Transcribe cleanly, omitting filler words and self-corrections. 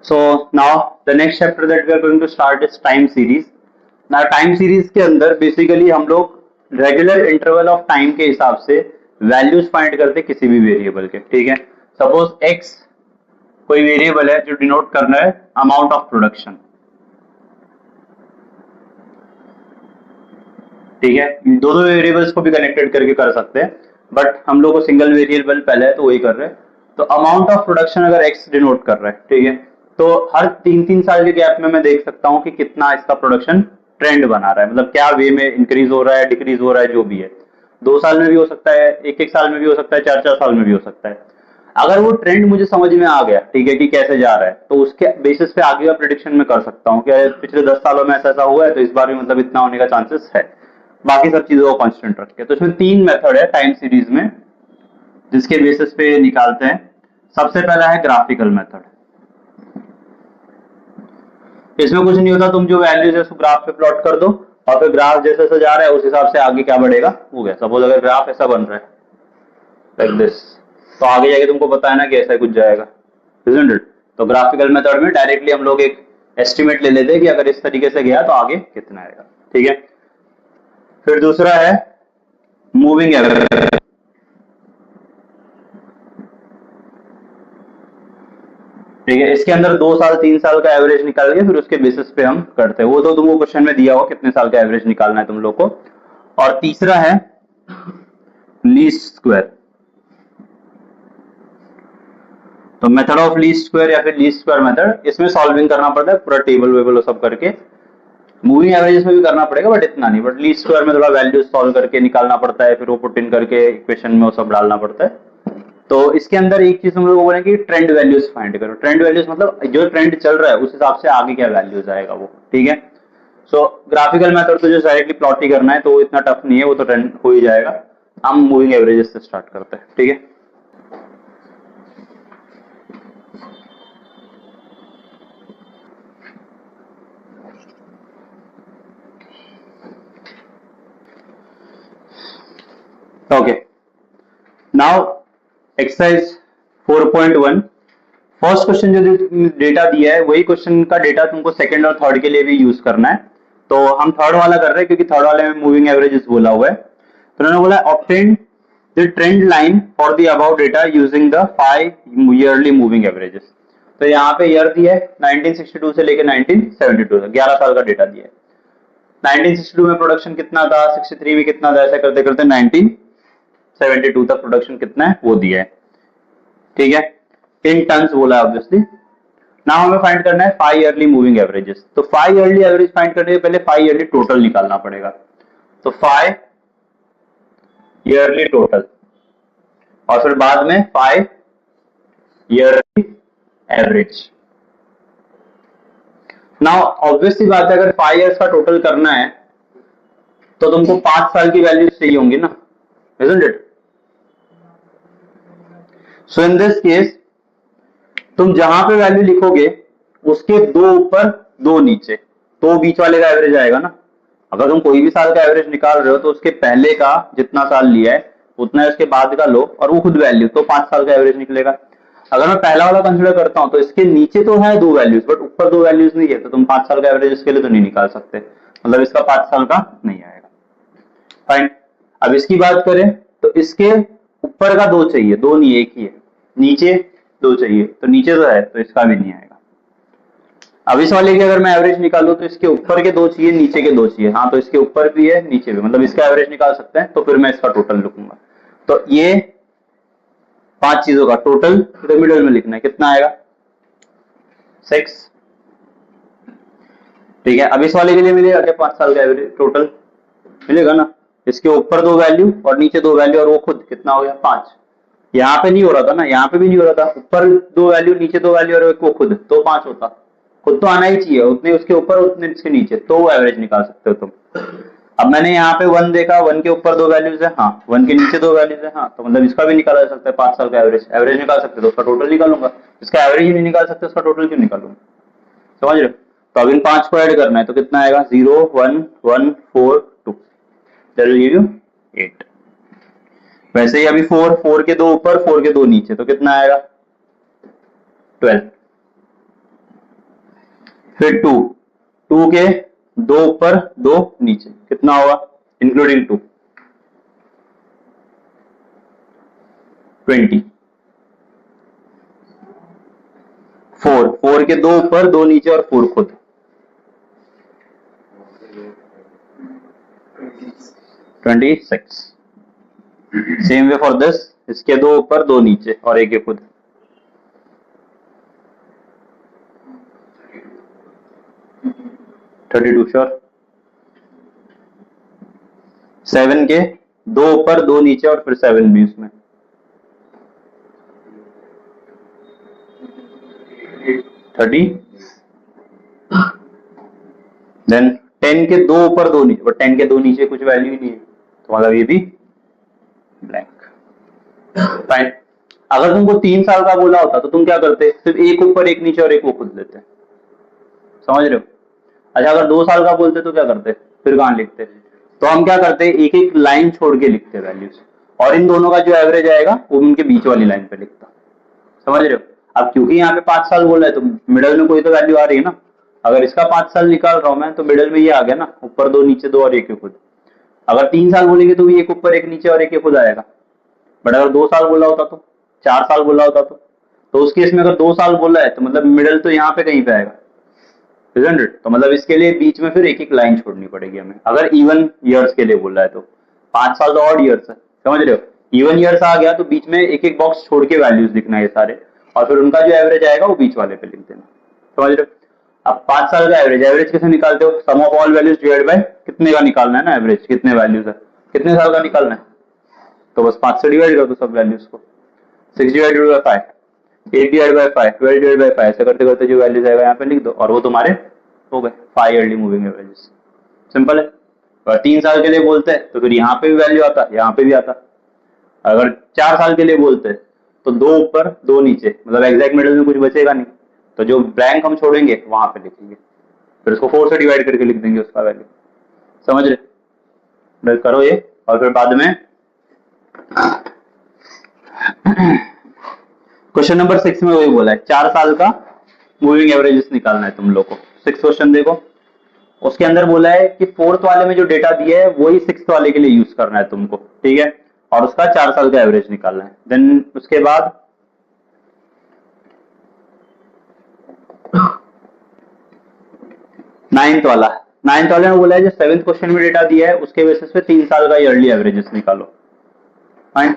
So now the next chapter that we are going to start is time series. Now time series के अंदर basically हम लोग regular interval of time के हिसाब से values find करते किसी भी वेरिएबल के, ठीक है। सपोज x कोई वेरिएबल है जो डिनोट करना है अमाउंट ऑफ प्रोडक्शन, ठीक है। दो दो वेरिएबल्स को भी कनेक्टेड करके कर सकते हैं, बट हम लोग को सिंगल वेरिएबल पहले है तो वही कर रहे हैं। तो अमाउंट ऑफ प्रोडक्शन अगर x डिनोट कर रहा है, ठीक है, तो हर 3-3 साल के गैप में मैं देख सकता हूं कि कितना इसका प्रोडक्शन ट्रेंड बना रहा है, मतलब क्या वे में इंक्रीज हो रहा है, डिक्रीज हो रहा है, जो भी है। 2 साल में भी हो सकता है, 1-1 साल में भी हो सकता है, 4-4 साल में भी हो सकता है। अगर वो ट्रेंड मुझे समझ में आ गया, ठीक है, कि कैसे जा रहा है, तो उसके बेसिस पे आगे का प्रेडिक्शन मैं कर सकता हूँ कि पिछले 10 सालों में ऐसा ऐसा हुआ है तो इस बार भी मतलब इतना होने का चांसेस है, बाकी सब चीजों को कांस्टेंट रख के। तो इसमें 3 मेथड है टाइम सीरीज में जिसके बेसिस पे निकालते हैं। सबसे पहला है ग्राफिकल मेथड। इसमें कुछ नहीं होता, तुम जो वैल्यूज है उसको ग्राफ पे प्लॉट कर दो और फिर ग्राफ जैसे जैसे जा रहा है उस हिसाब से आगे क्या बढ़ेगा वो गया। सपोज अगर ग्राफ ऐसा बन रहा है लाइक दिस, तो आगे जाके तुमको पता है ना कि ऐसा कुछ जाएगा, isn't it? तो ग्राफिकल मेथड में डायरेक्टली हम लोग एक एस्टिमेट ले लेते हैं कि अगर इस तरीके से गया तो आगे कितना आएगा, ठीक है। फिर दूसरा है मूविंग एवरेज। ठीक है, इसके अंदर 2 साल 3 साल का एवरेज निकाल के फिर उसके बेसिस पे हम करते हैं। वो तो तुमको क्वेश्चन में दिया हो कितने साल का एवरेज निकालना है तुम लोग को। और तीसरा है लीस्ट स्क्वायर। तो मेथड ऑफ लीस्ट स्क्वायर या फिर लीस्ट स्क्वायर मेथड, इसमें सॉल्विंग करना पड़ता है पूरा टेबल वेबल सब करके। मूविंग एवरेजेस में भी करना पड़ेगा बट इतना नहीं, बट लीस्ट स्क्वायर में थोड़ा वैल्यूज सॉल्व करके निकालना पड़ता है, फिर वो पुट इन करके इक्वेशन में वो सब डालना पड़ता है। तो इसके अंदर एक चीज हम लोग बोले कि ट्रेंड वैल्यूज फाइंड करो। ट्रेंड वैल्यूज मतलब जो ट्रेंड चल रहा है उस हिसाब से आगे क्या वैल्यूज आएगा वो, ठीक है। सो ग्राफिकल मेथड तो जो डायरेक्टली प्लॉट ही करना है तो इतना टफ नहीं है, वो तो ट्रेंड हो ही जाएगा। हम मूविंग एवरेजेस से स्टार्ट करते हैं, ठीक है। Okay, now exercise 4.1। First question जो डेटा दिया है वही क्वेश्चन का डेटा तुमको सेकंड और थर्ड के लिए भी यूज करना है। तो हम थर्ड वाला कर रहे हैं क्योंकि थर्ड वाले में मूविंग एवरेजेस बोला हुआ है। तो उन्होंने बोला obtain the trend line for the above data using the 5 yearly moving averages. तो यहाँ पे ईयर दिया है 1962 से लेकर 1972 तक, 11 साल का डेटा दिया है। 1962 में प्रोडक्शन कितना था, 63 में कितना था, ऐसा करते करते 1972 तक प्रोडक्शन कितना है वो दिया है, ठीक है। इन टन्स बोला है ऑब्वियसली। नाउ हमें फाइंड करना है 5 ईयरली मूविंग एवरेजेस। तो 5 ईयरली एवरेज फाइंड करने से पहले 5 ईयरली टोटल निकालना पड़ेगा। तो 5 ईयरली टोटल और फिर बाद में 5 ईयरली एवरेज। नाउ ऑब्वियसली बात है अगर 5 ईयर्स का टोटल करना है तो तुमको 5 साल की वैल्यू चाहिए होंगी ना, isn't it? So in this case तुम जहां पे वैल्यू लिखोगे उसके 2 ऊपर 2 नीचे, तो बीच वाले का एवरेज आएगा ना। अगर तुम कोई भी साल का एवरेज निकाल रहे हो तो उसके पहले का जितना साल लिया है उतना है उसके बाद का लो और वो खुद वैल्यू, तो 5 साल का एवरेज निकलेगा। अगर मैं पहला वाला कंसिडर करता हूं तो इसके नीचे तो है 2 वैल्यूज बट ऊपर 2 वैल्यूज नहीं है, तो तुम 5 साल का एवरेज इसके लिए तो नहीं निकाल सकते, मतलब इसका 5 साल का नहीं आएगा। फाइन, अब इसकी बात करें तो इसके ऊपर का 2 चाहिए, 2 नहीं एक ही है, नीचे 2 चाहिए, तो नीचे तो है तो इसका भी नहीं आएगा। अब इस वाले की अगर मैं एवरेज निकालूं तो इसके ऊपर के 2 चाहिए, नीचे के 2 चाहिए। हाँ, तो इसके ऊपर भी है नीचे भी, मतलब इसका एवरेज निकाल सकते हैं। तो फिर मैं इसका टोटल लिखूंगा। तो ये 5 चीजों का टोटल मिडिल में लिखना है, कितना आएगा 6, ठीक है। अब इस वाले के लिए मिलेगा क्या 5 साल का एवरेज टोटल मिलेगा ना। इसके ऊपर 2 वैल्यू और नीचे 2 वैल्यू और वो खुद कितना हो गया 5। यहाँ पे नहीं हो रहा था ना, यहाँ पे भी नहीं हो रहा था, ऊपर 2 वैल्यू नीचे 2 वैल्यू और वो खुद, तो 5 होता। खुद तो आना ही चाहिए, उतने उसके ऊपर उतने इसके नीचे, तो वो एवरेज निकाल सकते हो तुम। अब मैंने यहाँ पे 1 देखा, 1 के ऊपर 2 वैल्यूज है, हाँ, 1 के नीचे 2 वैल्यूज है, हाँ, तो मतलब इसका भी निकाला जा सकता है 5 साल का एवरेज निकाल सकते हो तो उसका टोटल निकालूंगा। इसका एवरेज ही नहीं निकाल सकते उसका टोटल क्यों निकालूंगा, समझ रहे हो। तो अब इन 5 को ऐड करना है तो कितना आएगा 0 1 1 4 2, दैट विल गिव यू 8। वैसे ही अभी 4 के 2 ऊपर 4 के 2 नीचे, तो कितना आएगा 12। फिर 2, 2 के 2 ऊपर 2 नीचे, कितना होगा इंक्लूडिंग 2? 20। 4, 4 के 2 ऊपर 2 नीचे और 4 खुद, 26। सेम वे फॉर दिस, इसके 2 ऊपर 2 नीचे और एक खुद, 32 श्योर। 7 के 2 ऊपर 2 नीचे और फिर 7 भी उसमें, 30। देन 10 के 2 ऊपर 2 नीचे, बट 10 के 2 नीचे कुछ वैल्यू ही नहीं है, तो मतलब ये भी ब्लैंक। फाइन। अगर तुमको 3 साल का बोला होता तो तुम क्या करते? सिर्फ एक ऊपर एक नीचे और एक वो खुद लेते, समझ रहे हो? अच्छा, अगर 2 साल का बोलते तो क्या करते? फिर कहां लिखते? तो हम क्या करते, एक एक लाइन छोड़ के लिखते वैल्यूज, और इन दोनों का जो एवरेज आएगा वो उनके बीच वाली लाइन पे लिखता, समझ रहे हो? अब क्योंकि यहाँ पे 5 साल बोला है तो मिडल में कोई तो वैल्यू आ रही है ना। अगर इसका 5 साल निकाल रहा हूं मैं तो मिडल में ये आ गया ना, ऊपर 2 नीचे 2 और एक खुद। अगर 3 साल बोलेंगे तो भी एक ऊपर एक नीचे और एक खुद आएगा। बट अगर 2 साल बोला होता तो, 4 साल बोला होता तो उस केस में अगर 2 साल बोला है तो मतलब मिडल तो यहाँ पे कहीं पे आएगा, isn't it? तो मतलब इसके लिए बीच में फिर एक एक लाइन छोड़नी पड़ेगी हमें, अगर इवन ईयर्स के लिए बोला है तो। 5 साल तो ऑड ईयर्स है, समझ रहे हो? इवन ईयर्स आ गया तो बीच में एक एक बॉक्स छोड़ के वैल्यूज लिखना है सारे, और फिर उनका जो एवरेज आएगा वो बीच वाले पे लिख देना, समझ रहे हो? अब 5 साल का एवरेज, एवरेज कैसे निकालते हो? Sum of all values divide by कितने का निकालना है ना, एवरेज कितने वैल्यूज है, कितने साल का निकालना है, तो बस 5 से डिवाइड कर दो सब वैल्यूज को। 6 divided by 5, 8 divide by 5, 12 divide by 5, ऐसे करते करते जो वैल्यूज आएगा यहाँ पे लिख दो, और वो तुम्हारे हो गए 5 ईयरली मूविंग एवरेजेस। सिंपल है। अगर 3 साल के लिए बोलते हैं तो फिर यहाँ पे भी वैल्यू आता, यहाँ पे भी आता। अगर 4 साल के लिए बोलते हैं तो 2 ऊपर 2 नीचे, मतलब एग्जैक्ट मिडल में कुछ बचेगा नहीं, तो जो ब्लैंक हम छोड़ेंगे वहां पे लिखेंगे, फिर उसको 4 से डिवाइड करके लिख देंगे उसका वैल्यू, समझ रहे? करो ये, और फिर बाद में क्वेश्चन नंबर 6 में वही बोला है, 4 साल का मूविंग एवरेजेस निकालना है तुम लोग को। 6 क्वेश्चन देखो, उसके अंदर बोला है कि 4th वाले में जो डेटा दिया है वही 6th वाले के लिए यूज करना है तुमको, ठीक है? और उसका 4 साल का एवरेज निकालना है। देन उसके बाद नाइन्थ वाले में बोला है जो 7th क्वेश्चन में डेटा दिया है उसके बेसिस पे 3 साल का ईयरली एवरेजेस निकालो। फाइन।